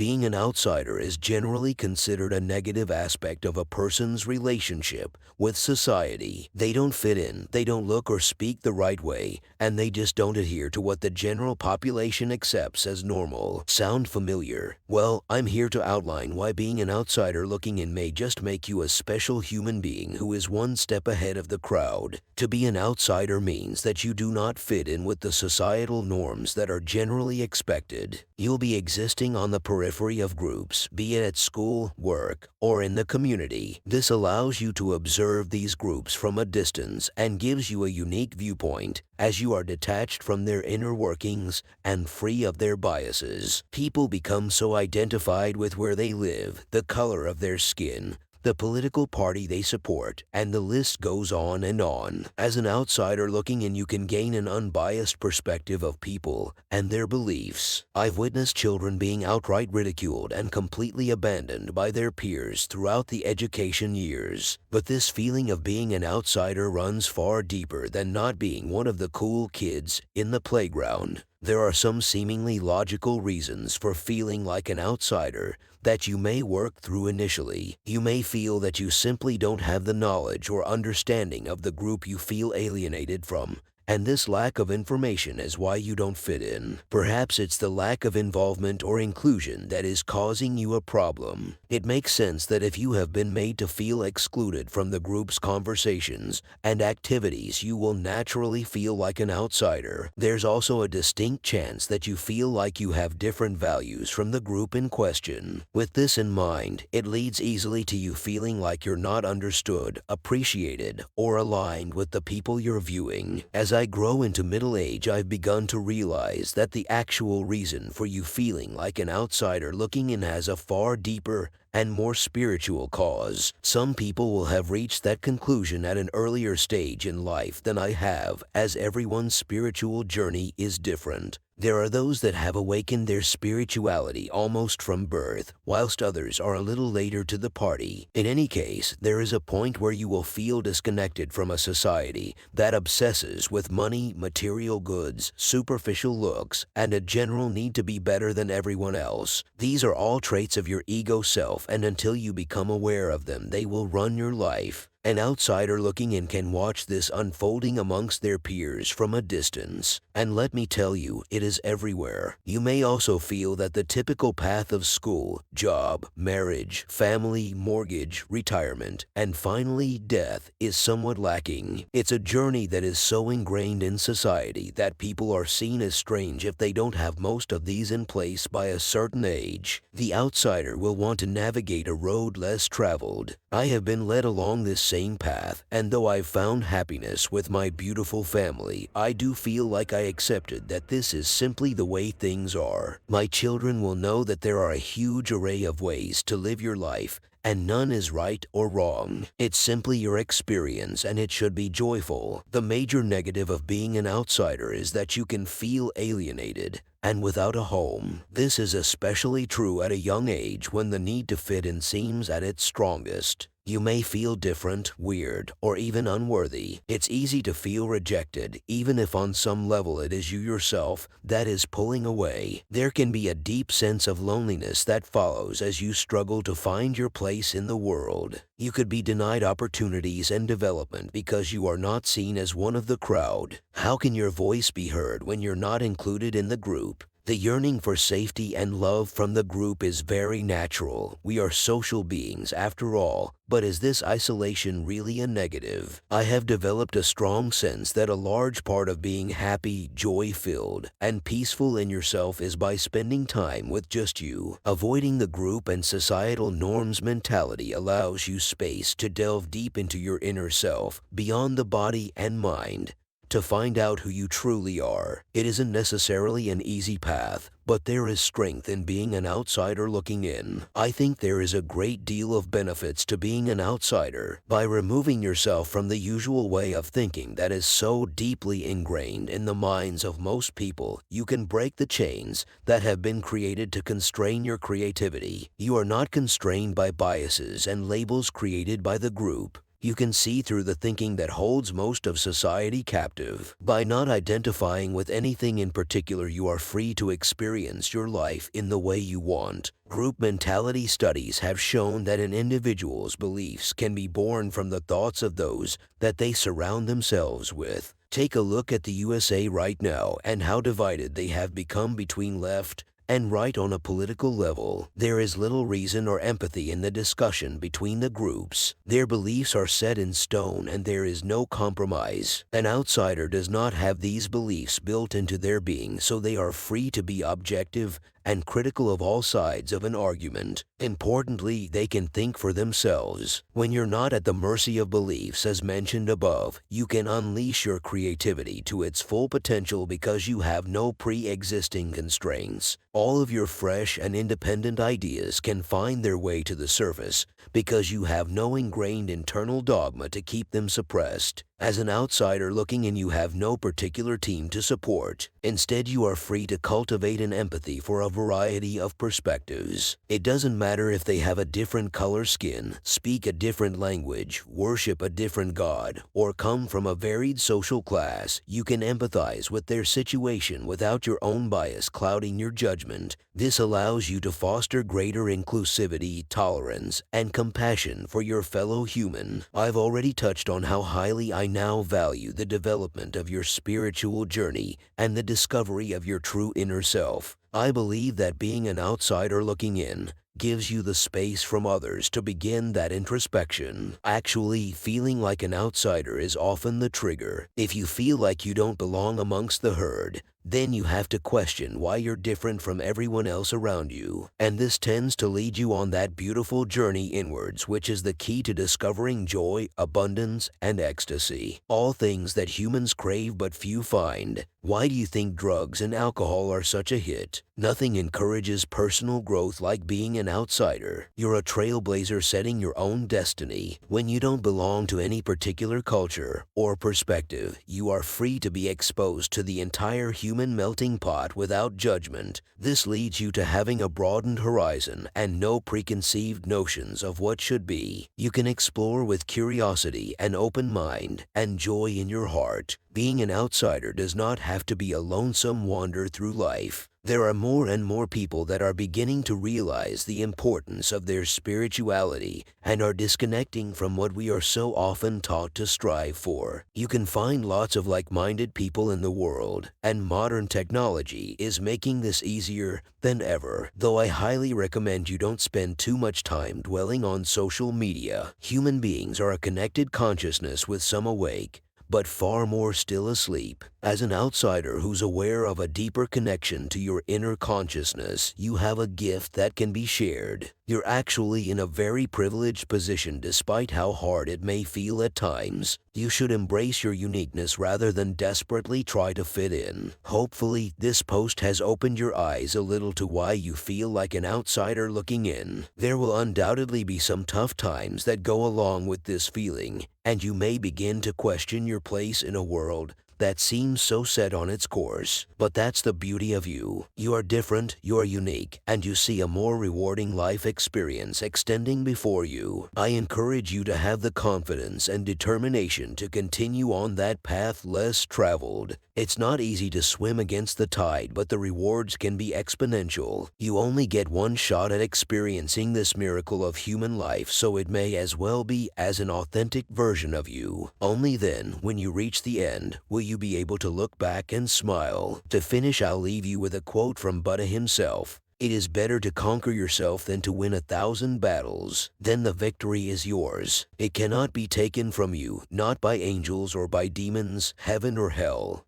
Being an outsider is generally considered a negative aspect of a person's relationship with society. They don't fit in, they don't look or speak the right way, and they just don't adhere to what the general population accepts as normal. Sound familiar? Well, I'm here to outline why being an outsider looking in may just make you a special human being who is one step ahead of the crowd. To be an outsider means that you do not fit in with the societal norms that are generally expected. You'll be existing on the periphery of groups, be it at school, work, or in the community. This allows you to observe these groups from a distance and gives you a unique viewpoint, as you are detached from their inner workings and free of their biases. People become so identified with where they live, the color of their skin, the political party they support, and the list goes on and on. As an outsider looking in, you can gain an unbiased perspective of people and their beliefs. I've witnessed children being outright ridiculed and completely abandoned by their peers throughout the education years. But this feeling of being an outsider runs far deeper than not being one of the cool kids in the playground. There are some seemingly logical reasons for feeling like an outsider that you may work through initially. You may feel that you simply don't have the knowledge or understanding of the group you feel alienated from, and this lack of information is why you don't fit in. Perhaps it's the lack of involvement or inclusion that is causing you a problem. It makes sense that if you have been made to feel excluded from the group's conversations and activities, you will naturally feel like an outsider. There's also a distinct chance that you feel like you have different values from the group in question. With this in mind, it leads easily to you feeling like you're not understood, appreciated, or aligned with the people you're viewing. As I grow into middle age, I've begun to realize that the actual reason for you feeling like an outsider looking in has a far deeper and more spiritual cause. Some people will have reached that conclusion at an earlier stage in life than I have, as everyone's spiritual journey is different. There are those that have awakened their spirituality almost from birth, whilst others are a little later to the party. In any case, there is a point where you will feel disconnected from a society that obsesses with money, material goods, superficial looks, and a general need to be better than everyone else. These are all traits of your ego self, and until you become aware of them, they will run your life. An outsider looking in can watch this unfolding amongst their peers from a distance. And let me tell you, it is everywhere. You may also feel that the typical path of school, job, marriage, family, mortgage, retirement, and finally death is somewhat lacking. It's a journey that is so ingrained in society that people are seen as strange if they don't have most of these in place by a certain age. The outsider will want to navigate a road less traveled. I have been led along this same path, and though I've found happiness with my beautiful family, I do feel like I accepted that this is simply the way things are. My children will know that there are a huge array of ways to live your life, and none is right or wrong. It's simply your experience, and it should be joyful. The major negative of being an outsider is that you can feel alienated and without a home. This is especially true at a young age when the need to fit in seems at its strongest. You may feel different, weird, or even unworthy. It's easy to feel rejected, even if on some level it is you yourself that is pulling away. There can be a deep sense of loneliness that follows as you struggle to find your place in the world. You could be denied opportunities and development because you are not seen as one of the crowd. How can your voice be heard when you're not included in the group? The yearning for safety and love from the group is very natural. We are social beings after all, but is this isolation really a negative? I have developed a strong sense that a large part of being happy, joy-filled, and peaceful in yourself is by spending time with just you. Avoiding the group and societal norms mentality allows you space to delve deep into your inner self, beyond the body and mind, to find out who you truly are. It isn't necessarily an easy path, but there is strength in being an outsider looking in. I think there is a great deal of benefits to being an outsider. By removing yourself from the usual way of thinking that is so deeply ingrained in the minds of most people, you can break the chains that have been created to constrain your creativity. You are not constrained by biases and labels created by the group. You can see through the thinking that holds most of society captive. By not identifying with anything in particular, you are free to experience your life in the way you want. Group mentality studies have shown that an individual's beliefs can be born from the thoughts of those that they surround themselves with. Take a look at the USA right now and how divided they have become between left and right on a political level. There is little reason or empathy in the discussion between the groups. Their beliefs are set in stone and there is no compromise. An outsider does not have these beliefs built into their being, so they are free to be objective and critical of all sides of an argument. Importantly, they can think for themselves. When you're not at the mercy of beliefs as mentioned above, you can unleash your creativity to its full potential because you have no pre-existing constraints. All of your fresh and independent ideas can find their way to the surface because you have no ingrained internal dogma to keep them suppressed. As an outsider looking in, you have no particular team to support. Instead, you are free to cultivate an empathy for a variety of perspectives. It doesn't matter if they have a different color skin, speak a different language, worship a different god, or come from a varied social class. You can empathize with their situation without your own bias clouding your judgment. This allows you to foster greater inclusivity, tolerance, and compassion for your fellow human. I've already touched on how highly I now value the development of your spiritual journey and the discovery of your true inner self. I believe that being an outsider looking in gives you the space from others to begin that introspection. Actually, feeling like an outsider is often the trigger. If you feel like you don't belong amongst the herd, then you have to question why you're different from everyone else around you. And this tends to lead you on that beautiful journey inwards, which is the key to discovering joy, abundance, and ecstasy. All things that humans crave but few find. Why do you think drugs and alcohol are such a hit? Nothing encourages personal growth like being an outsider. You're a trailblazer setting your own destiny. When you don't belong to any particular culture or perspective, you are free to be exposed to the entire human melting pot without judgment. This leads you to having a broadened horizon and no preconceived notions of what should be. You can explore with curiosity, an open mind, and joy in your heart. Being an outsider does not have to be a lonesome wander through life. There are more and more people that are beginning to realize the importance of their spirituality and are disconnecting from what we are so often taught to strive for. You can find lots of like-minded people in the world, and modern technology is making this easier than ever, though I highly recommend you don't spend too much time dwelling on social media. Human beings are a connected consciousness with some awake, but far more still asleep. As an outsider who's aware of a deeper connection to your inner consciousness, you have a gift that can be shared. You're actually in a very privileged position despite how hard it may feel at times. You should embrace your uniqueness rather than desperately try to fit in. Hopefully, this post has opened your eyes a little to why you feel like an outsider looking in. There will undoubtedly be some tough times that go along with this feeling, and you may begin to question your place in a world that seems so set on its course. But that's the beauty of you. You are different, you are unique, and you see a more rewarding life experience extending before you. I encourage you to have the confidence and determination to continue on that path less traveled. It's not easy to swim against the tide, but the rewards can be exponential. You only get one shot at experiencing this miracle of human life, so it may as well be as an authentic version of you. Only then, when you reach the end, will you be able to look back and smile. To finish, I'll leave you with a quote from Buddha himself. It is better to conquer yourself than to win 1,000 battles. Then the victory is yours. It cannot be taken from you, not by angels or by demons, heaven or hell.